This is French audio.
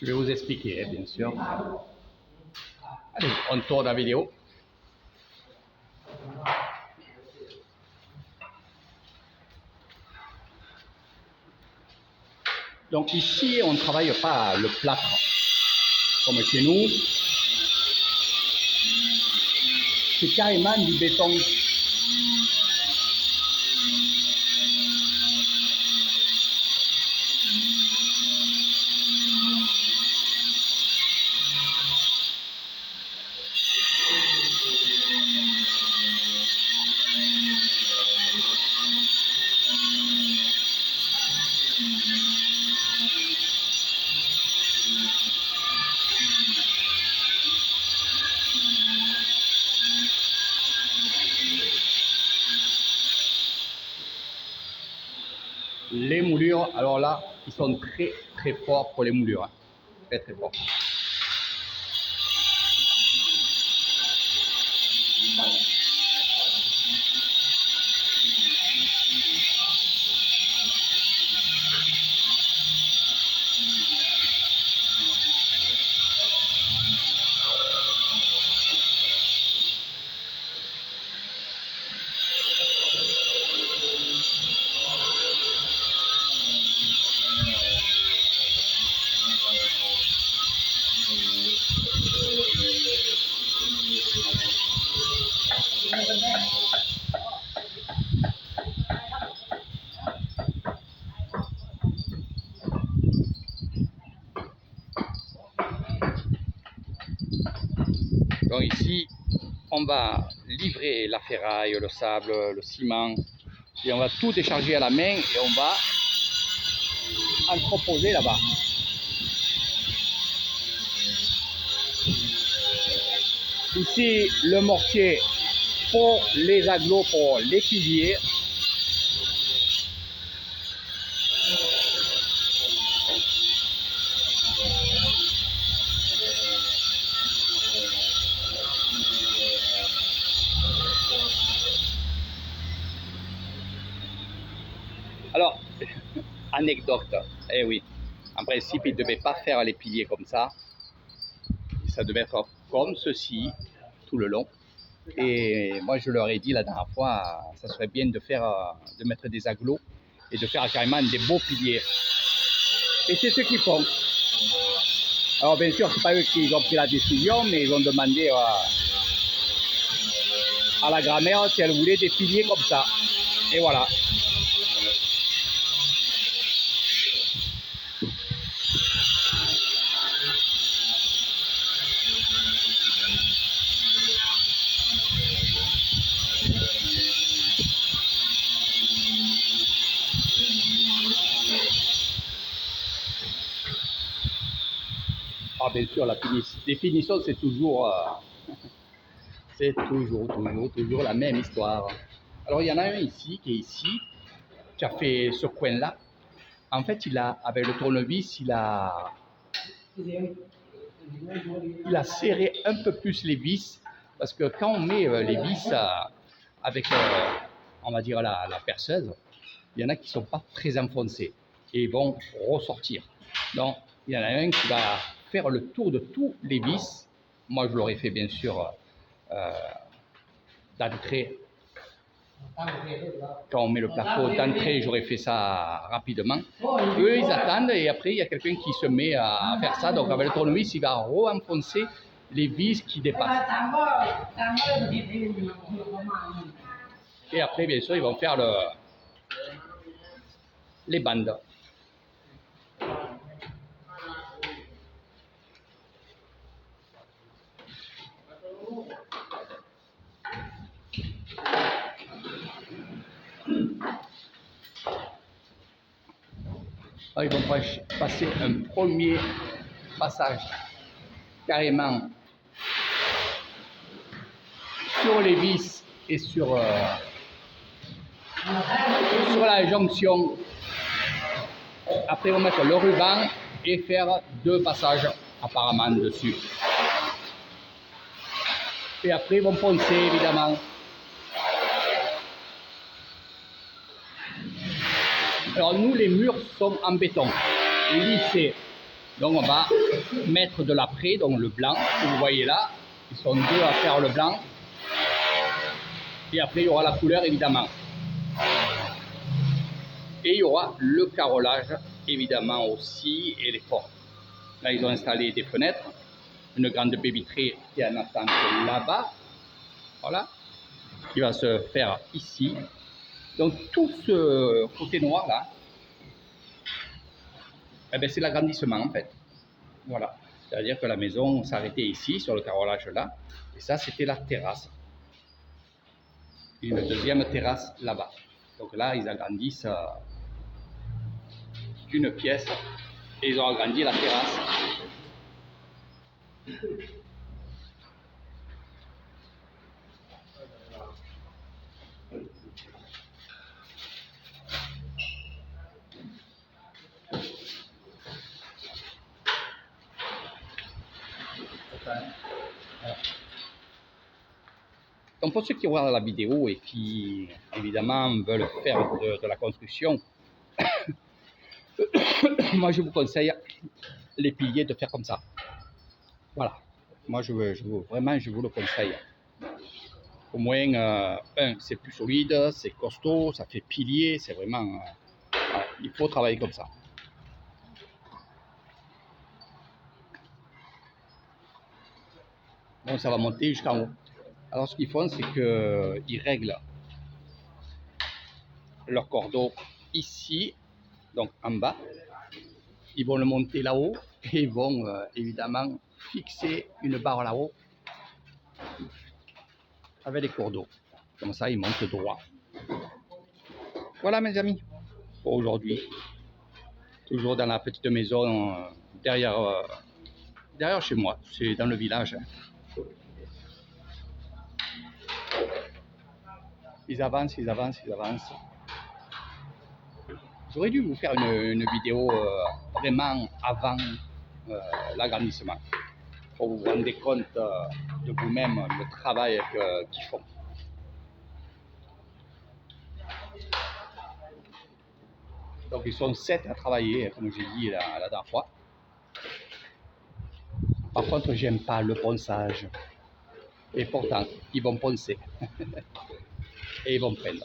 Je vais vous expliquer, bien sûr. Allez, on tourne la vidéo. Donc ici, on ne travaille pas le plâtre comme chez nous. C'est carrément du béton. Les moulures, alors là, ils sont très très forts pour les moulures. Hein. Très très forts. Donc ici, on va livrer la ferraille, le sable, le ciment, et on va tout décharger à la main et on va entreposer là-bas. Ici, le mortier pour les agglos, pour les piliers. Alors, anecdote, eh oui, en principe, il ne devait pas faire les piliers comme ça. Ça devait être comme ceci, tout le long. Et moi, je leur ai dit la dernière fois, ça serait bien de mettre des agglos et de faire carrément des beaux piliers. Et c'est ce qu'ils font. Alors, bien sûr, c'est pas eux qui ont pris la décision, mais ils ont demandé à la grand-mère si elle voulait des piliers comme ça. Et voilà. Ah, bien sûr, la définition, c'est toujours, toujours la même histoire. Alors, il y en a un ici, qui est ici, qui a fait ce coin-là. En fait, avec le tournevis, il a serré un peu plus les vis, parce que quand on met les vis avec, on va dire, la perceuse, il y en a qui ne sont pas très enfoncés et ils vont ressortir. Donc, il y en a un qui va faire le tour de tous les vis. Moi, je l'aurais fait, bien sûr, d'entrée. Quand on met le plateau d'entrée, j'aurais fait ça rapidement. Eux, ils attendent et après, il y a quelqu'un qui se met à faire ça. Donc, avec le tournevis, il va re-enfoncer les vis qui dépassent. Et après, bien sûr, ils vont faire les bandes. Alors, ils vont passer un premier passage carrément sur les vis et sur la jonction. Après, ils vont mettre le ruban et faire 2 passages apparemment dessus. Et après, ils vont poncer, évidemment. Alors, nous, les murs sont en béton, lissés. Donc, on va mettre de l'après, donc le blanc, que vous voyez là. Ils sont deux à faire le blanc. Et après, il y aura la couleur, évidemment. Et il y aura le carrelage, évidemment, aussi, et les portes. Là, ils ont installé des fenêtres, une grande baie vitrée qui est en attente là-bas. Voilà. Qui va se faire ici. Donc, tout ce côté noir, là, eh ben, c'est l'agrandissement, en fait. Voilà. C'est-à-dire que la maison s'arrêtait ici, sur le carrelage là. Et ça, c'était la terrasse. Une deuxième terrasse là-bas. Donc là, ils agrandissent une pièce et ils ont agrandi la terrasse. Donc pour ceux qui regardent la vidéo et qui évidemment veulent faire de la construction, moi je vous conseille les piliers de faire comme ça. Voilà, moi vraiment je vous le conseille. Au moins, c'est plus solide, c'est costaud, ça fait pilier, c'est vraiment... voilà, il faut travailler comme ça. Donc ça va monter jusqu'en haut. Alors ce qu'ils font, c'est qu'ils règlent leur cordeau ici, donc en bas. Ils vont le monter là-haut et ils vont évidemment fixer une barre là-haut avec des cordeaux. Comme ça, ils montent droit. Voilà mes amis, pour aujourd'hui. Toujours dans la petite maison derrière chez moi, c'est dans le village. Ils avancent, ils avancent, ils avancent. J'aurais dû vous faire une vidéo vraiment avant l'agrandissement, pour vous rendre compte de vous-même le travail qu'ils font. Donc ils sont 7 à travailler, comme j'ai dit la dernière fois. Par contre, j'aime pas le ponçage. Et pourtant, ils vont poncer. Et ils vont prendre.